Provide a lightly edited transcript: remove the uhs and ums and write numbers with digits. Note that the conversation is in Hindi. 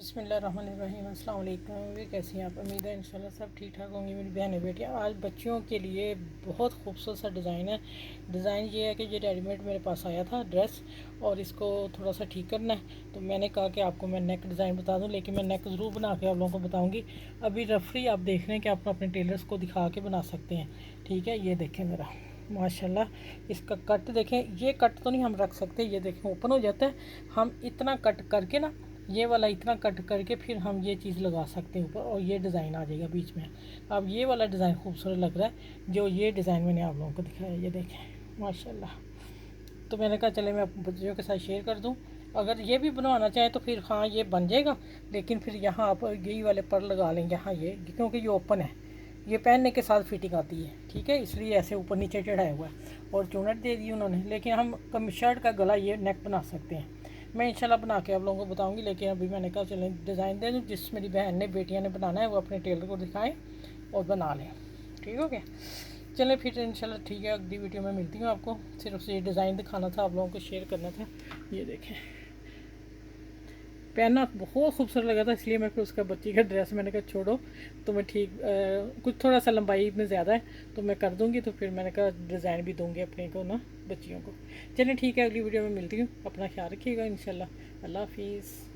बिस्मिल्लाहिर्रहमानिर्रहीम। अस्सलाम वालेकुम। वे कैसी हैं आप? उम्मीद है इंशाल्लाह सब ठीक ठाक होंगी मेरी बहनें बेटियाँ। आज बच्चियों के लिए बहुत खूबसूरत सा डिज़ाइन है। डिज़ाइन ये है कि ये रेडीमेड मेरे पास आया था ड्रेस, और इसको थोड़ा सा ठीक करना है। तो मैंने कहा कि आपको मैं नेक डिज़ाइन बता दूं, लेकिन मैं नेक ज़रूर बना के आप लोगों को बताऊँगी। अभी रफली आप देख रहे हैं कि आप अपने टेलर्स को दिखा के बना सकते हैं। ठीक है, ये देखें मेरा माशाल्लाह इसका कट देखें। ये कट तो नहीं हम रख सकते, ये देखें ओपन हो जाता है। हम इतना कट करके ना, ये वाला इतना कट करके फिर हम ये चीज़ लगा सकते हैं ऊपर, और ये डिज़ाइन आ जाएगा बीच में। अब ये वाला डिज़ाइन खूबसूरत लग रहा है, जो ये डिज़ाइन मैंने आप लोगों को दिखाया, ये देखें माशाल्लाह। तो मैंने कहा चले मैं बच्चों के साथ शेयर कर दूं। अगर ये भी बनवाना चाहें तो फिर हाँ ये बन जाएगा, लेकिन फिर यहाँ आप यही वाले पर लगा लेंगे। हाँ ये क्योंकि ये ओपन है, ये पहनने के साथ फिटिंग आती है। ठीक है, इसलिए ऐसे ऊपर नीचे चढ़ाया हुआ है, और चुनट दे दी उन्होंने। लेकिन हम शर्ट का गला ये नेक बना सकते हैं। मैं इंशाल्लाह बना के आप लोगों को बताऊंगी, लेकिन अभी मैंने कहा चलें डिज़ाइन दे दूँ। जिस मेरी बहन ने बेटियां ने बनाना है वो अपने टेलर को दिखाएं और बना लें। ठीक हो गया, चलें फिर इंशाल्लाह ठीक है, अगली वीडियो में मिलती हूँ आपको। सिर्फ ये डिज़ाइन दिखाना था, आप लोगों को शेयर करना था। ये देखें पहनना बहुत खूबसूरत लगा था, इसलिए मैं फिर उसका बच्ची का ड्रेस मैंने कहा छोड़ो। तो मैं ठीक कुछ थोड़ा सा लंबाई में ज़्यादा है तो मैं कर दूँगी, तो फिर मैंने कहा डिज़ाइन भी दूँगी अपने को ना बच्चियों को। चलिए ठीक है, अगली वीडियो में मिलती हूँ। अपना ख्याल रखिएगा इंशाल्लाह। अल्लाह हाफिज़।